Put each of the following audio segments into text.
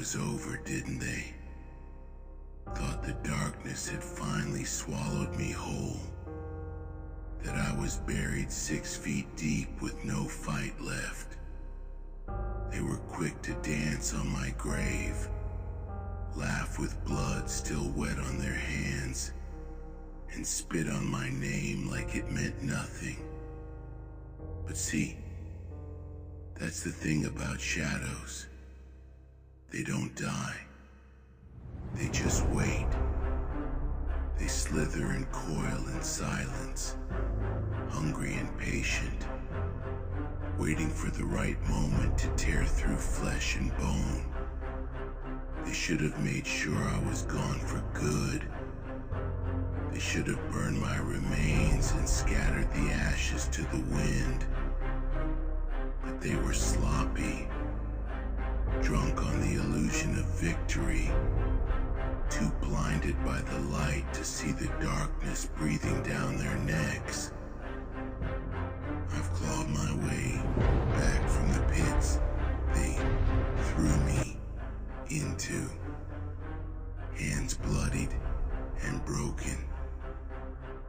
was over, didn't they? Thought the darkness had finally swallowed me whole. That I was buried 6 feet deep with no fight left. They were quick to dance on my grave, laugh with blood still wet on their hands, and spit on my name like it meant nothing. But see, that's the thing about shadows. They don't die. They just wait. They slither and coil in silence, hungry and patient, waiting for the right moment to tear through flesh and bone. They should have made sure I was gone for good. They should have burned my remains and scattered the ashes to the wind. But they were sloppy, drunk on the illusion of victory, too blinded by the light to see the darkness breathing down their necks. I've clawed my way back from the pits they threw me into, hands bloodied and broken,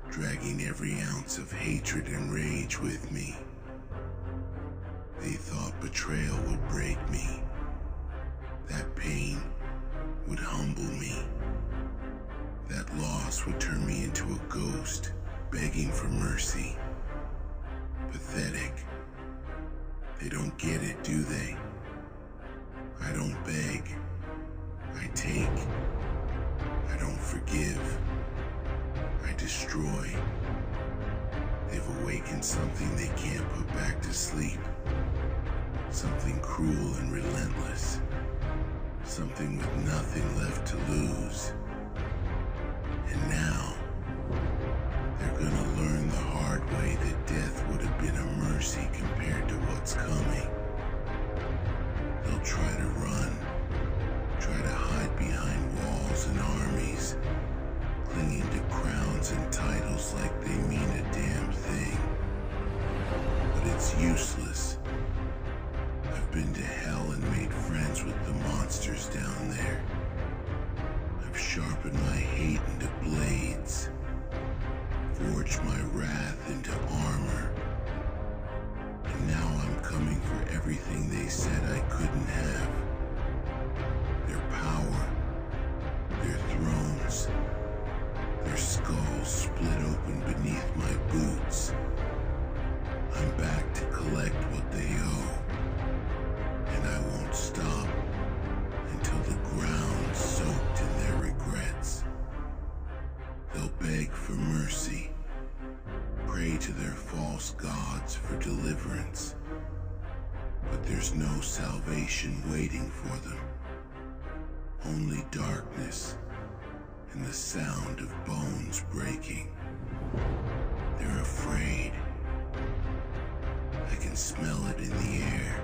dragging every ounce of hatred and rage with me. They thought betrayal would break me, that pain would humble me, that loss would turn me into a ghost begging for mercy. Pathetic. They don't get it, do they? I don't beg. I take. I don't forgive. I destroy. They've awakened something they can't put back to sleep. Something cruel and relentless. Something with nothing left to lose. And now, they're gonna learn the hard way that death would have been a mercy compared to what's coming. They'll try to run, try to hide behind walls and armies, clinging to crowns and titles like they mean a damn thing. But it's useless. I've been to hell and made friends with the monsters down there. I've sharpened my hate into blades, forged my wrath into armor. And now I'm coming for everything they said I couldn't have. Their power, their thrones, their skulls split open beneath my boots. I'm back to collect what they owe. And I won't stop until the ground's soaked in their regrets. They'll beg for mercy, pray to their false gods for deliverance. But there's no salvation waiting for them. Only darkness and the sound of bones breaking. They're afraid. I can smell it in the air,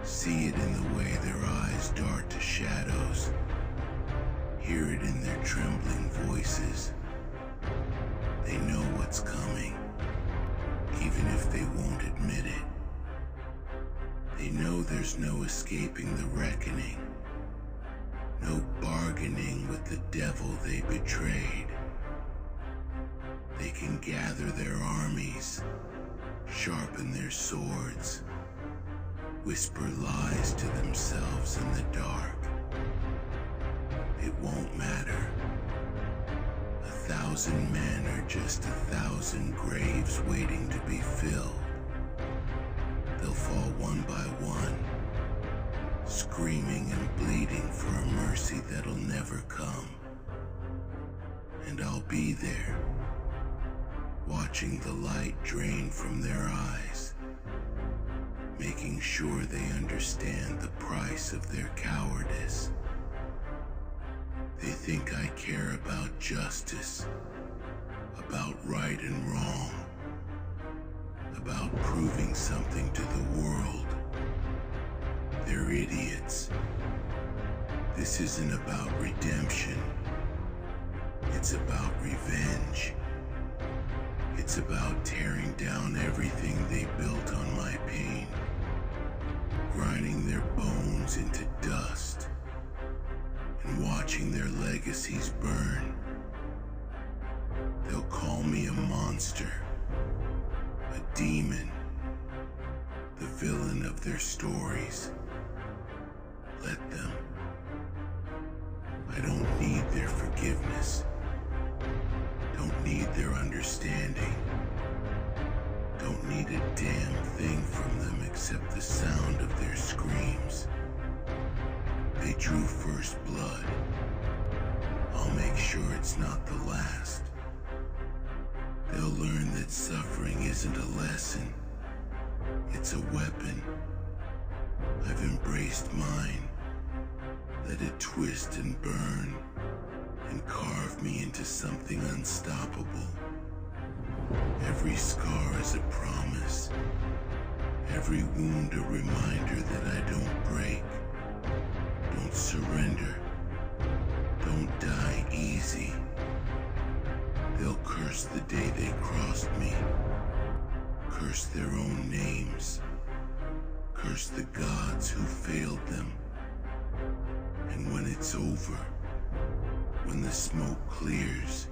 see it in the way their eyes dart to shadows, hear it in their trembling voices. They know what's coming, even if they won't admit it. They know there's no escaping the reckoning, no bargaining with the devil they betrayed. They can gather their armies, sharpen their swords, whisper lies to themselves in the dark. It won't matter. 1,000 men are just 1,000 graves waiting to be filled. They'll fall one by one, screaming and bleeding for a mercy that'll never come. And I'll be there, watching the light drain from their eyes, making sure they understand the price of their cowardice. They think I care about justice, about right and wrong, about proving something to the world. They're idiots. This isn't about redemption. It's about revenge. It's about tearing down everything they built on my pain. grinding their bones into dust and watching their legacies burn. They'll call me a monster, a demon, the villain of their stories. Let them. I don't need their forgiveness. Don't need their understanding. Don't need a damn thing from them except the sound of their screams. They drew first blood. I'll make sure it's not the last. They'll learn that suffering isn't a lesson. It's a weapon. I've embraced mine. Let it twist and burn and carve me into something unstoppable. Every scar is a promise. Every wound a reminder that I don't break. Don't surrender. Don't die easy. They'll curse the day they crossed me. Curse their own names. Curse the gods who failed them. And when it's over, when the smoke clears,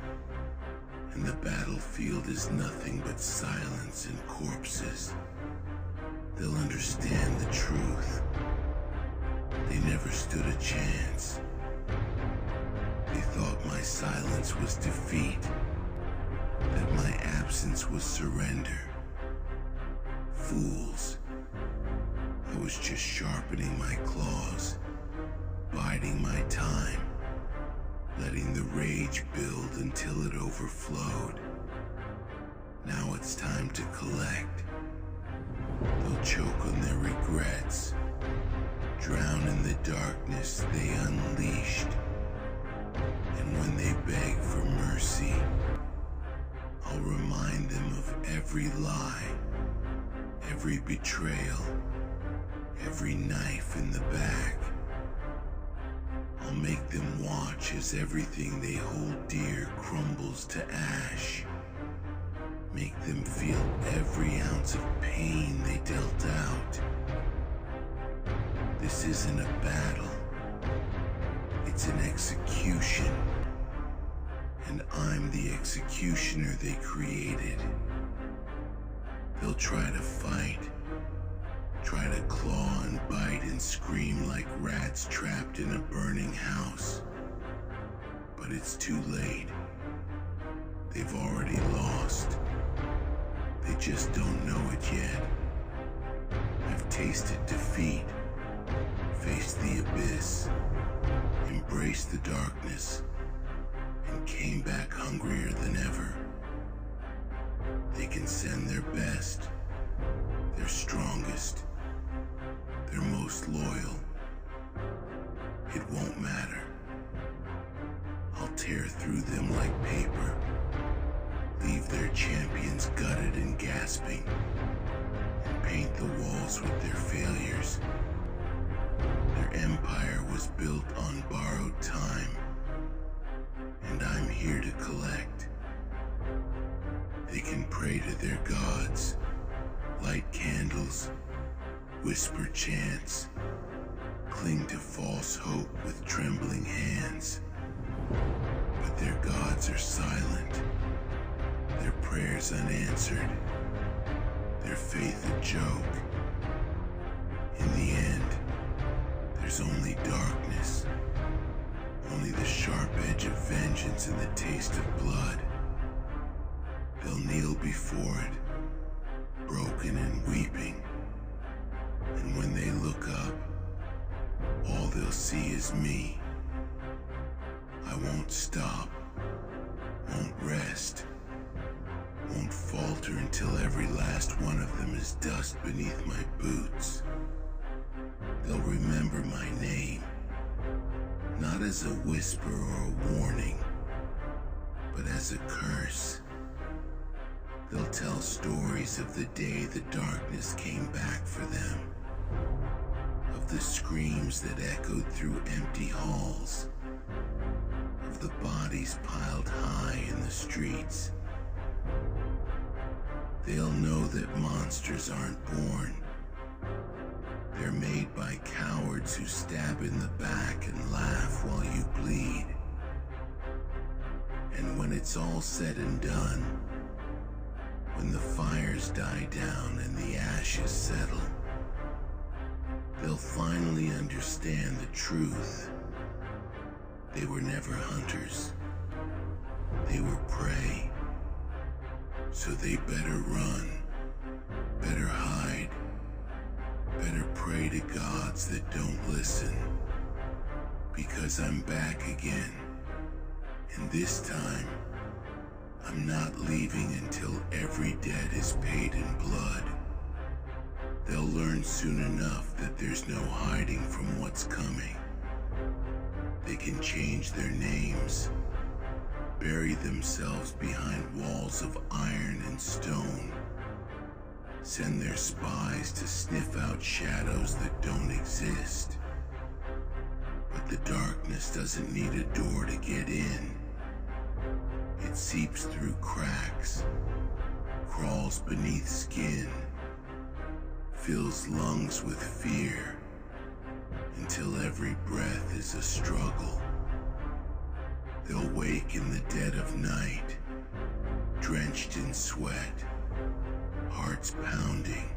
and the battlefield is nothing but silence and corpses, they'll understand the truth. They never stood a chance. They thought my silence was defeat, that my absence was surrender. Fools. I was just sharpening my claws, biding my time, letting the rage build until it overflowed. Now it's time to collect. They'll choke on their regrets, drown in the darkness they unleashed. And when they beg for mercy, I'll remind them of every lie, every betrayal, every knife in the back. I'll make them watch as everything they hold dear crumbles to ash. Make them feel every ounce of pain they dealt out. This isn't a battle. It's an execution. And I'm the executioner they created. They'll try to fight, try to claw and bite and scream like rats trapped in a burning house. But it's too late. They've already lost. They just don't know it yet. I've tasted defeat, faced the abyss, embraced the darkness, and came back hungrier than ever. They can send their best, their strongest, their most loyal. It won't matter. I'll tear through them like paper, leave their champions gutted and gasping, and paint the walls with their failures. Their empire was built on borrowed time, and I'm here to collect. They can pray to their gods, light candles, whisper chants, cling to false hope with trembling hands. But their gods are silent, their prayers unanswered, their faith a joke. In the end, there's only darkness, only the sharp edge of vengeance and the taste of blood. They'll kneel before it, broken and weeping. And when they look up, all they'll see is me. I won't stop, won't rest, won't falter until every last one of them is dust beneath my boots. They'll remember my name, not as a whisper or a warning, but as a curse. They'll tell stories of the day the darkness came back for them, of the screams that echoed through empty halls, of the bodies piled high in the streets. They'll know that monsters aren't born. They're made by cowards who stab in the back and laugh while you bleed. And when it's all said and done, when the fires die down and the ashes settle, they'll finally understand the truth. They were never hunters. They were prey. So they better run, better hide, better pray to gods that don't listen. Because I'm back again. And this time, I'm not leaving until every debt is paid in blood. They'll learn soon enough that there's no hiding from what's coming. They can change their names, bury themselves behind walls of iron and stone, send their spies to sniff out shadows that don't exist. But the darkness doesn't need a door to get in. It seeps through cracks, crawls beneath skin, fills lungs with fear, until every breath is a struggle. They'll wake in the dead of night, drenched in sweat, hearts pounding,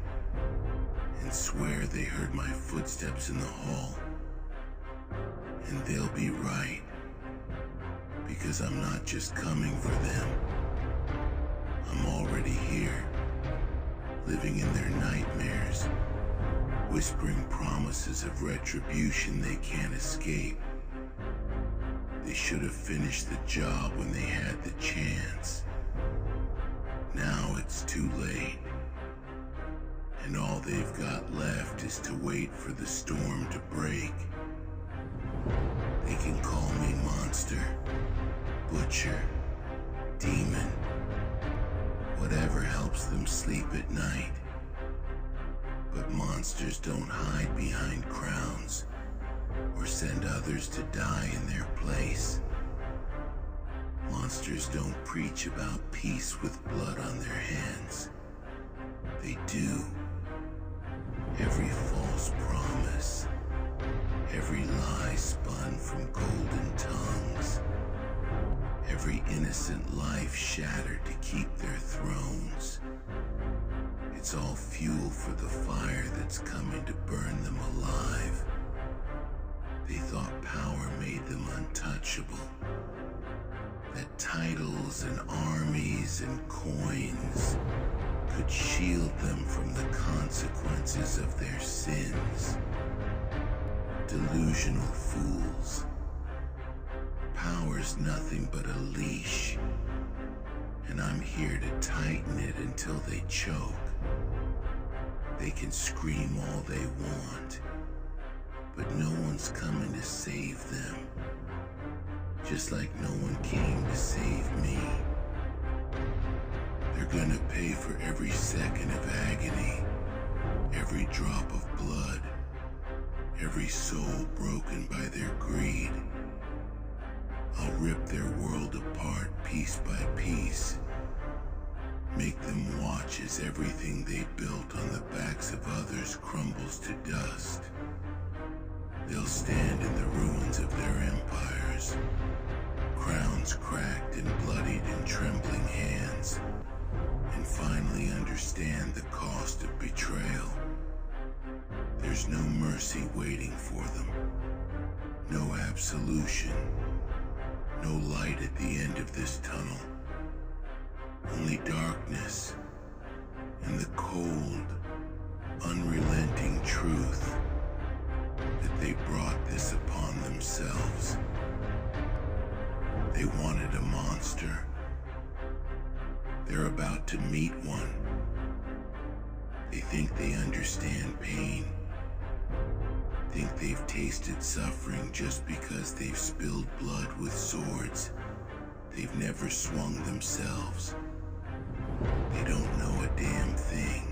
and swear they heard my footsteps in the hall. And they'll be right, because I'm not just coming for them. I'm already here, living in their nightmares, whispering promises of retribution they can't escape. They should have finished the job when they had the chance. Now it's too late, and all they've got left is to wait for the storm to break. They can call me monster, butcher, demon, whatever helps them sleep at night. But monsters don't hide behind crowns or send others to die in their place. Monsters don't preach about peace with blood on their hands. They do. Every false promise, every lie spun from golden tongues, every innocent life shattered to keep their thrones. It's all fuel for the fire that's coming to burn them alive. They thought power made them untouchable, that titles and armies and coins could shield them from the consequences of their sins. Delusional fools. Power's nothing but a leash, and I'm here to tighten it until they choke. They can scream all they want, but no one's coming to save them, just like no one came to save me. They're gonna pay for every second of agony, every drop of blood, every soul broken by their greed. I'll rip their world apart piece by piece, make them watch as everything they built on the backs of others crumbles to dust. They'll stand in the ruins of their empires, crowns cracked and bloodied in trembling hands, and finally understand the cost of betrayal. There's no mercy waiting for them, no absolution, no light at the end of this tunnel, only darkness and the cold, unrelenting truth that they brought this upon themselves. They wanted a monster. They're about to meet one. They think they understand pain, think they've tasted suffering just because they've spilled blood with swords they've never swung themselves. They don't know a damn thing.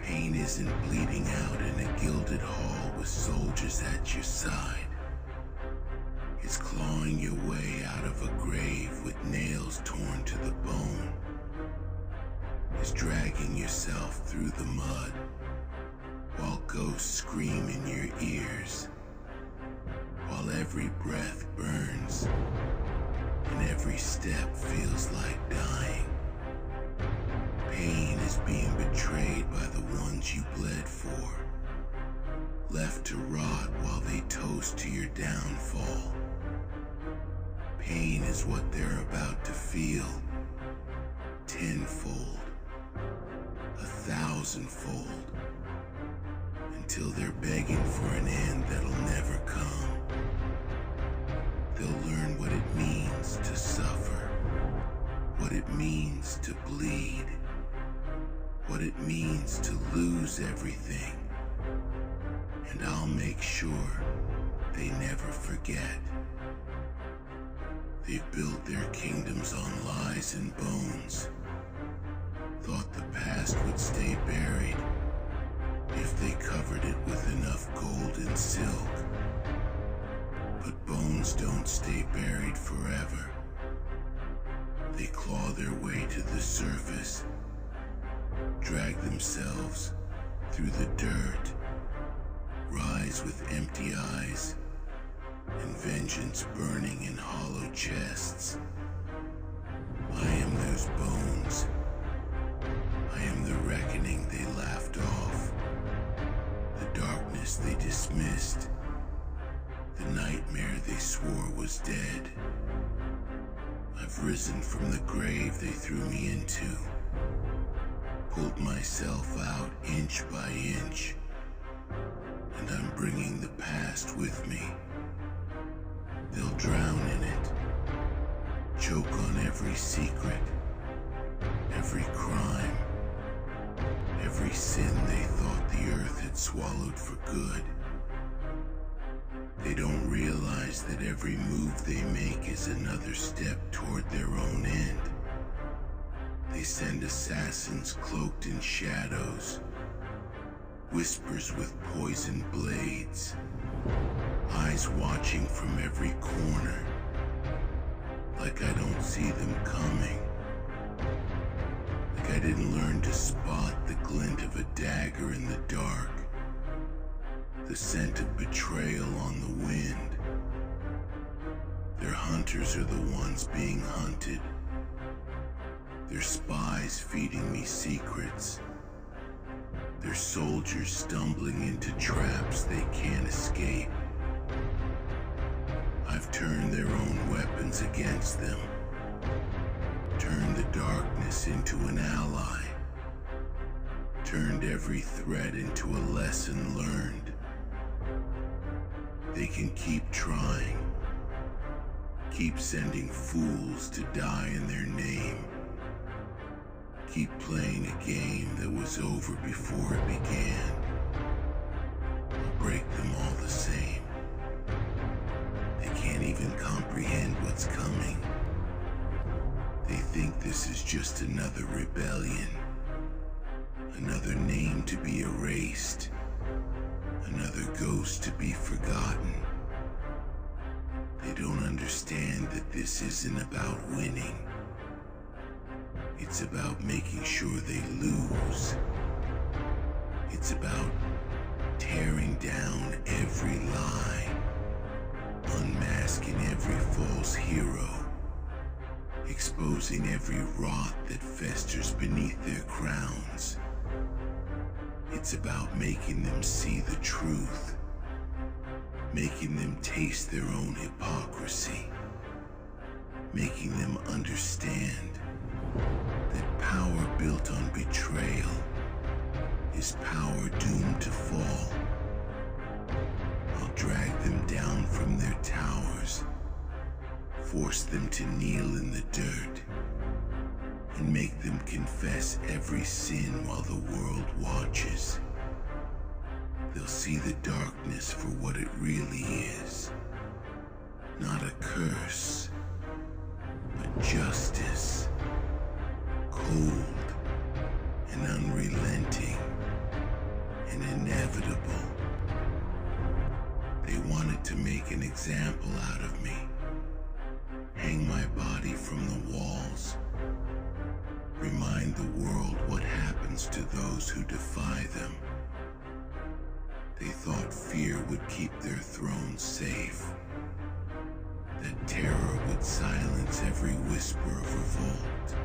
Pain isn't bleeding out in a gilded hall with soldiers at your side. It's clawing your way out of a grave with nails torn to the bone. It's dragging yourself through the mud, ghosts scream in your ears, while every breath burns and every step feels like dying. Pain is being betrayed by the ones you bled for, left to rot while they toast to your downfall. Pain is what they're about to feel, tenfold, 1,000-fold, until they're begging for an end that'll never come. They'll learn what it means to suffer, what it means to bleed, what it means to lose everything. And I'll make sure they never forget. They've built their kingdoms on lies and bones, thought the past would stay buried if they covered it with enough gold and silk. But bones don't stay buried forever. They claw their way to the surface, drag themselves through the dirt, rise with empty eyes and vengeance burning in hollow chests. I am those bones. I am the reckoning they laughed off, the darkness they dismissed, the nightmare they swore was dead. I've risen from the grave they threw me into, pulled myself out inch by inch, and I'm bringing the past with me. They'll drown in it, choke on every secret, every crime, every sin they thought the earth had swallowed for good. They don't realize that every move they make is another step toward their own end. They send assassins cloaked in shadows, whispers with poisoned blades, eyes watching from every corner, like I don't see them coming, like I didn't learn to spot the glint of a dagger in the dark, the scent of betrayal on the wind. Their hunters are the ones being hunted, their spies feeding me secrets, their soldiers stumbling into traps they can't escape. I've turned their own weapons against them, turned the darkness into an ally, turned every threat into a lesson learned. They can keep trying, keep sending fools to die in their name, keep playing a game that was over before it began. I'll break them all the same. They can't even comprehend what's coming. They think this is just another rebellion, another name to be erased, another ghost to be forgotten. They don't understand that this isn't about winning. It's about making sure they lose. It's about tearing down every lie, unmasking every false hero, exposing every rot that festers beneath their crowns. It's about making them see the truth, making them taste their own hypocrisy, making them understand that power built on betrayal is power doomed to fall. I'll drag them down from their towers, force them to kneel in the dirt, and make them confess every sin while the world watches. They'll see the darkness for what it really is. Not a curse, but justice. Cold and unrelenting and inevitable. They wanted to make an example out of me, hang my body from the walls, remind the world what happens to those who defy them. They thought fear would keep their throne safe, that terror would silence every whisper of revolt.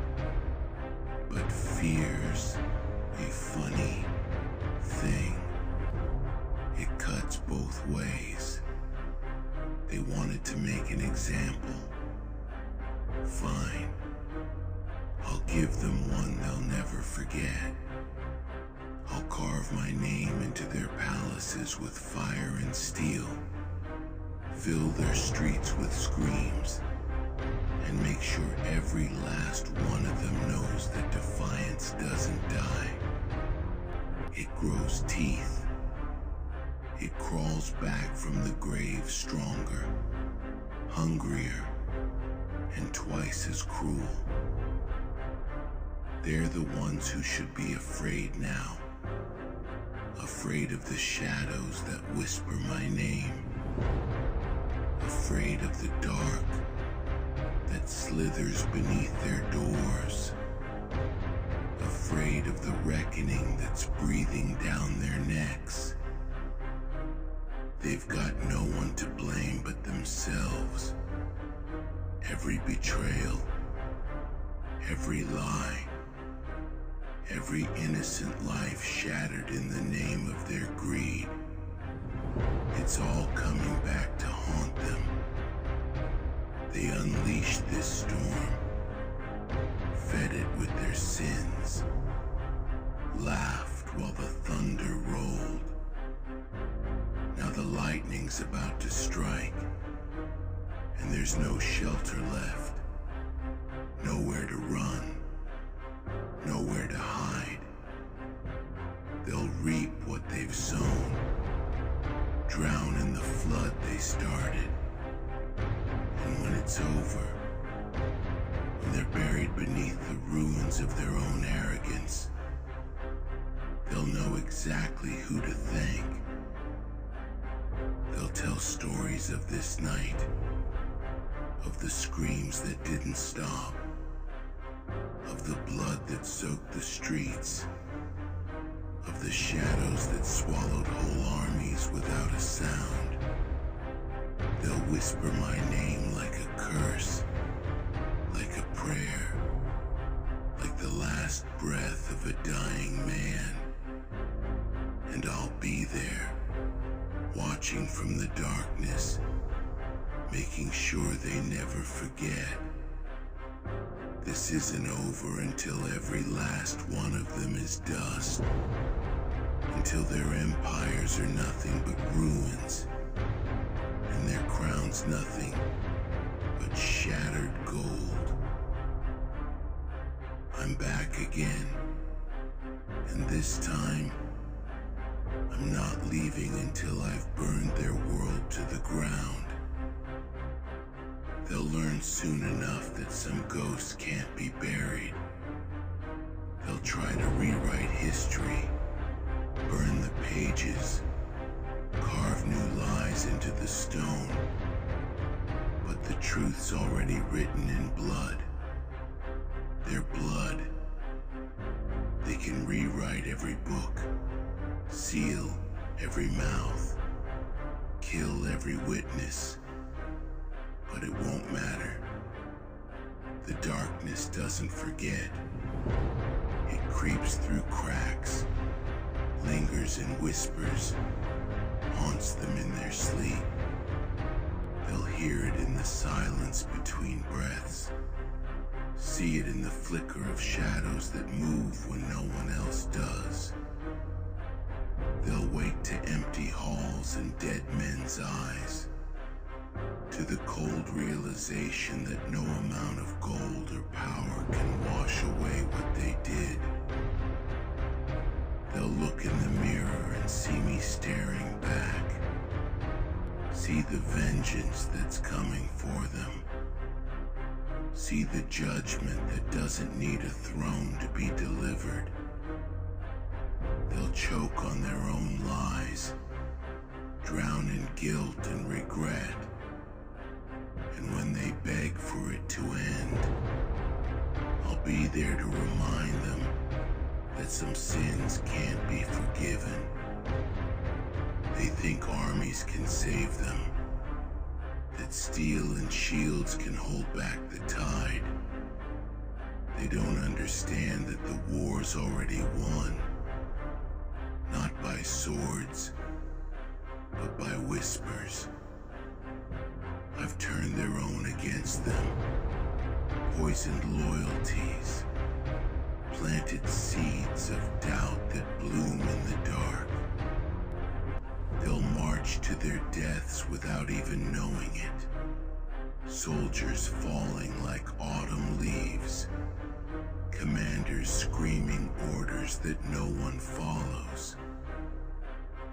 But fear's a funny thing. It cuts both ways. They wanted to make an example. Fine. I'll give them one they'll never forget. I'll carve my name into their palaces with fire and steel, fill their streets with screams, and make sure every last one of them knows that defiance doesn't die. It grows teeth. It crawls back from the grave stronger, hungrier, and twice as cruel. They're the ones who should be afraid now, afraid of the shadows that whisper my name, afraid of the dark that slithers beneath their doors, afraid of the reckoning that's breathing down their necks. They've got no one to blame but themselves. Every betrayal, every lie, every innocent life shattered in the name of their greed. It's all coming back to haunt them. They unleashed this storm, fed it with their sins, laughed while the thunder rolled. Now the lightning's about to strike, and there's no shelter left, nowhere to run, nowhere to hide. They'll reap what they've sown, drown in the flood they started. And when it's over, when they're buried beneath the ruins of their own arrogance, they'll know exactly who to thank. They'll tell stories of this night, of the screams that didn't stop, of the blood that soaked the streets, of the shadows that swallowed whole armies without a sound. They'll whisper my name like a curse, like a prayer, like the last breath of a dying man. And I'll be there, watching from the darkness, making sure they never forget. This isn't over until every last one of them is dust, until their empires are nothing but ruins, and their crowns nothing but shattered gold. I'm back again, and this time, I'm not leaving until I've burned their world to the ground. They'll learn soon enough that some ghosts can't be buried. They'll try to rewrite history, burn the pages, carve new lies into the stone. But the truth's already written in blood. Their blood. They can rewrite every book, seal every mouth, kill every witness. But it won't matter. The darkness doesn't forget. It creeps through cracks, lingers in whispers, haunts them in their sleep. They'll hear it in the silence between breaths, see it in the flicker of shadows that move when no one else does. They'll wake to empty halls and dead men's eyes, to the cold realization that no amount of gold or power can wash away what they did. They'll look in the mirror and see me staring back, see the vengeance that's coming for them, see the judgment that doesn't need a throne to be delivered. They'll choke on their own lies, drown in guilt and regret. And when they beg for it to end, I'll be there to remind them that some sins can't be forgiven. They think armies can save them, that steel and shields can hold back the tide. They don't understand that the war's already won, not by swords, but by whispers. I've turned their own against them, poisoned loyalties, planted seeds of doubt that bloom in the dark. They'll march to their deaths without even knowing it. Soldiers falling like autumn leaves, commanders screaming orders that no one follows.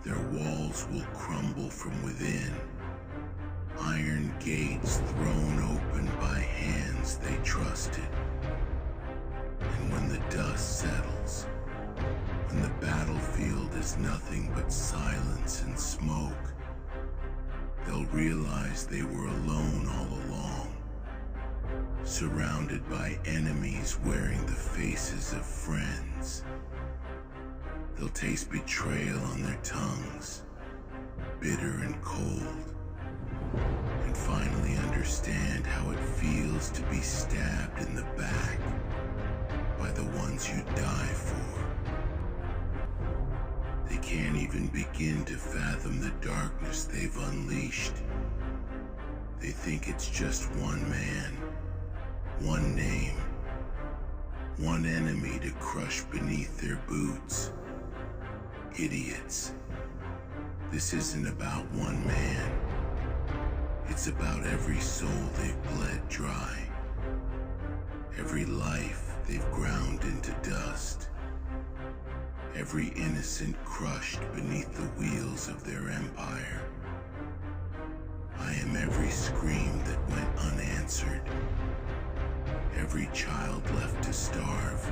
Their walls will crumble from within, iron gates thrown open by hands they trusted. And when the dust settles, when the battlefield is nothing but silence and smoke, they'll realize they were alone all along, surrounded by enemies wearing the faces of friends. They'll taste betrayal on their tongues, bitter and cold, and finally understand how it feels to be stabbed in the back by the ones you die for. They can't even begin to fathom the darkness they've unleashed. They think it's just one man, one name, one enemy to crush beneath their boots. Idiots. This isn't about one man. It's about every soul they've bled dry, every life they've ground into dust, every innocent crushed beneath the wheels of their empire. I am every scream that went unanswered, every child left to starve,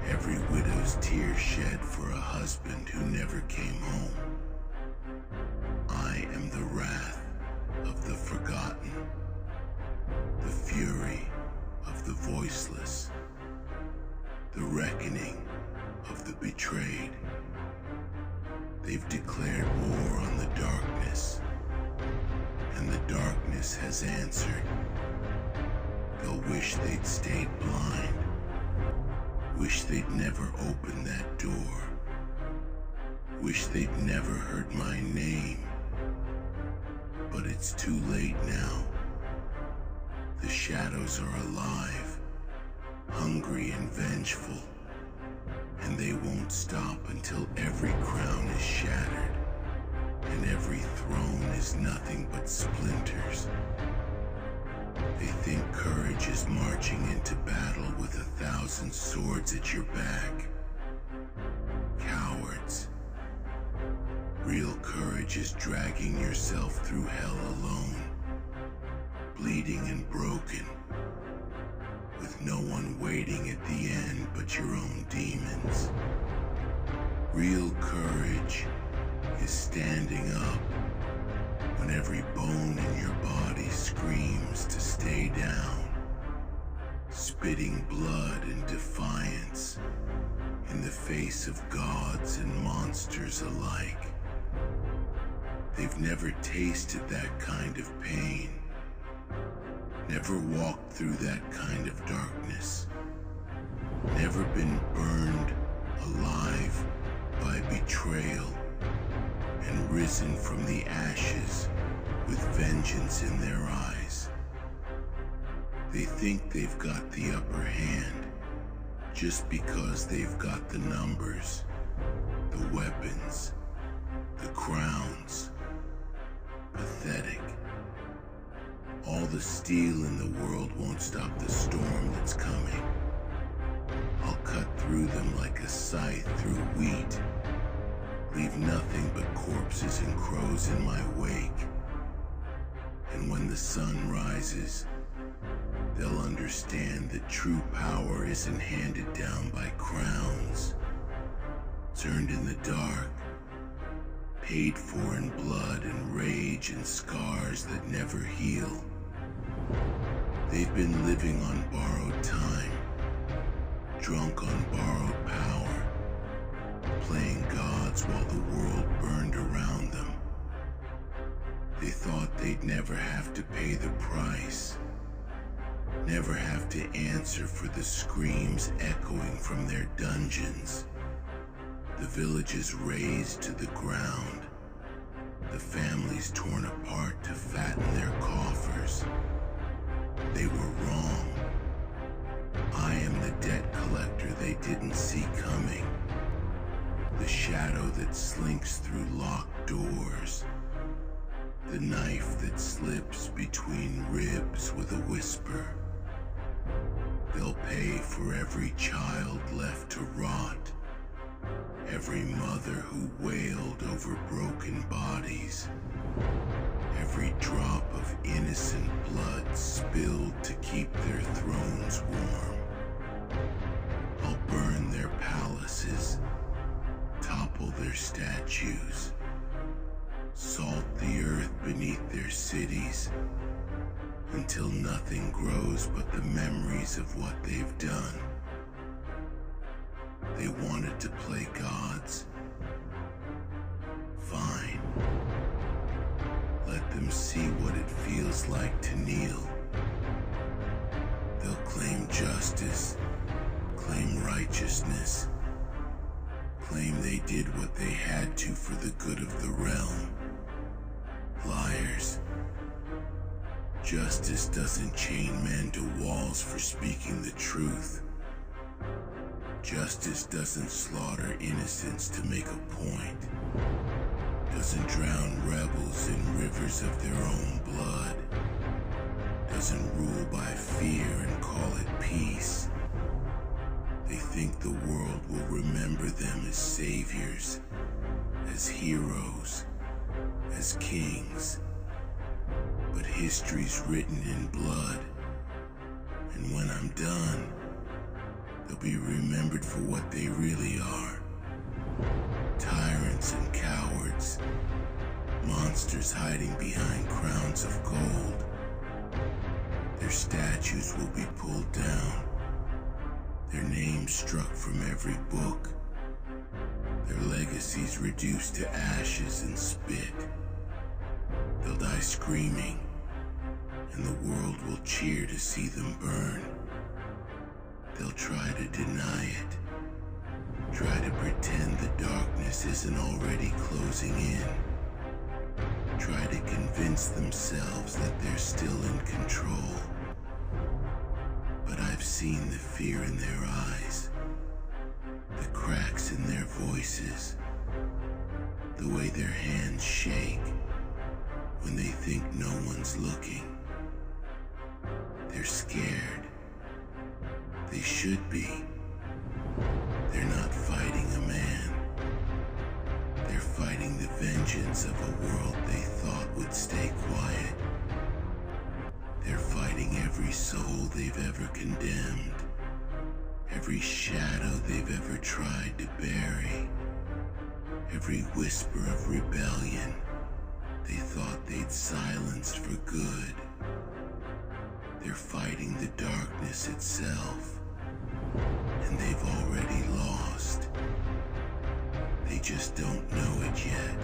every widow's tear shed for a husband who never came home. I am the wrath of the forgotten, the fury of the voiceless, the reckoning of the betrayed. They've declared war on the darkness, and the darkness has answered. They'll wish they'd stayed blind, wish they'd never opened that door, wish they'd never heard my name. But it's too late now. The shadows are alive, hungry and vengeful, and they won't stop until every crown is shattered and every throne is nothing but splinters. They think courage is marching into battle with 1,000 swords at your back. Cowards. Real courage is dragging yourself through hell alone, bleeding and broken, with no one waiting at the end but your own demons. Real courage is standing up when every bone in your body screams to stay down, spitting blood and defiance in the face of gods and monsters alike. They've never tasted that kind of pain, never walked through that kind of darkness, never been burned alive by betrayal and risen from the ashes with vengeance in their eyes. They think they've got the upper hand just because they've got the numbers, the weapons, the crowns. Pathetic. All the steel in the world won't stop the storm that's coming. I'll cut through them like a scythe through wheat, leave nothing but corpses and crows in my wake. And when the sun rises, they'll understand that true power isn't handed down by crowns, it's earned in the dark, paid for in blood and rage and scars that never heal. They've been living on borrowed time, drunk on borrowed power, playing God gods while the world burned around them. They thought they'd never have to pay the price, never have to answer for the screams echoing from their dungeons. The villages razed to the ground, the families torn apart to fatten their coffers. They were wrong. I am the debt collector they didn't see coming, the shadow that slinks through locked doors, the knife that slips between ribs with a whisper. They'll pay for every child left to rot, every mother who wailed over broken bodies, every drop of innocent blood spilled to keep their thrones warm. I'll burn their palaces, topple their statues, salt the earth beneath their cities, until nothing grows but the memories of what they've done. They wanted to play gods. Fine. Let them see what it feels like to kneel. They'll claim justice, claim righteousness, claim they did what they had to for the good of the realm. Liars. Justice doesn't chain men to walls for speaking the truth. Justice doesn't slaughter innocents to make a point. Doesn't drown rebels in rivers of their own blood. Doesn't rule by fear and call it peace. They think the world will remember them as saviors, as heroes, as kings. But history's written in blood, and when I'm done, they'll be remembered for what they really are. Tyrants and cowards, monsters hiding behind crowns of gold. Their statues will be pulled down, their names struck from every book, their legacies reduced to ashes and spit. They'll die screaming, and the world will cheer to see them burn. They'll try to deny it, try to pretend the darkness isn't already closing in, try to convince themselves that they're still in control. But I've seen the fear in their eyes, the cracks in their voices, the way their hands shake when they think no one's looking. They're scared. They should be. They're not fighting a man. They're fighting the vengeance of a world they thought would stay quiet. They're fighting every soul they've ever condemned, every shadow they've ever tried to bury, every whisper of rebellion they thought they'd silenced for good. They're fighting the darkness itself, and they've already lost. They just don't know it yet.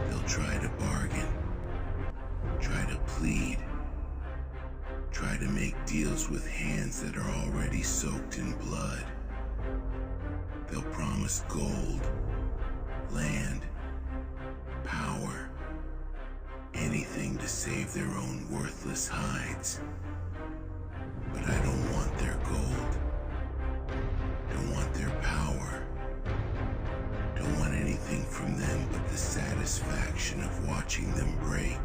They'll try to bargain, try to plead, try to make deals with hands that are already soaked in blood. They'll promise gold, land, power, anything to save their own worthless hides. But I don't want their gold, don't want their power, don't want anything from them but the satisfaction of watching them break.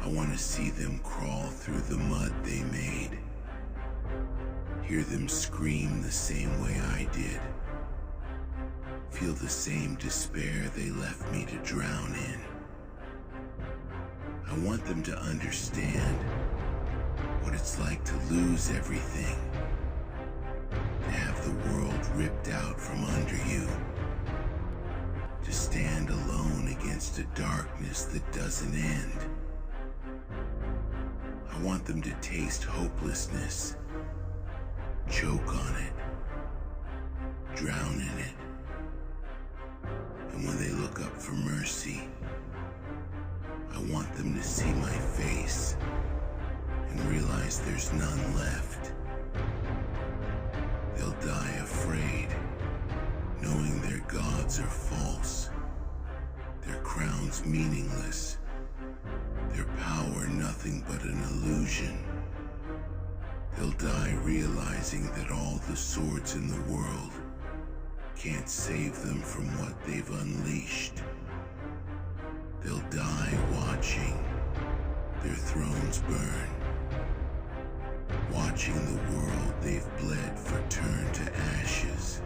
I want to see them crawl through the mud they made, hear them scream the same way I did, feel the same despair they left me to drown in. I want them to understand what it's like to lose everything, to have the world ripped out from under you, to stand alone against a darkness that doesn't end. I want them to taste hopelessness, choke on it, drown in it. And when they look up for mercy, I want them to see my face and realize there's none left. They'll die afraid, knowing their gods are false, their crowns meaningless, their power nothing but an illusion. They'll die realizing that all the swords in the world can't save them from what they've unleashed. They'll die watching their thrones burn, watching the world they've bled for turn to ashes,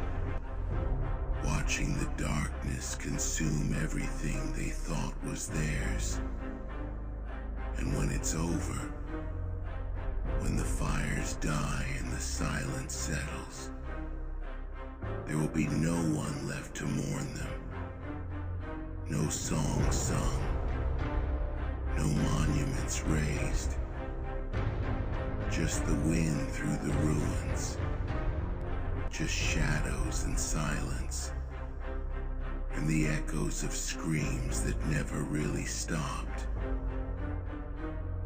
watching the darkness consume everything they thought was theirs. And when it's over, when the fires die and the silence settles, there will be no one left to mourn them. No song sung, no monuments raised, just the wind through the ruins, just shadows and silence, and the echoes of screams that never really stopped.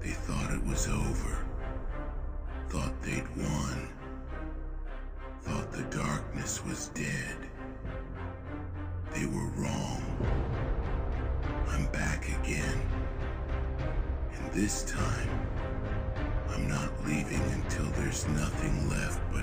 They thought it was over, thought they'd won, thought the darkness was dead. They were wrong. I'm back again. And this time, I'm not leaving until there's nothing left but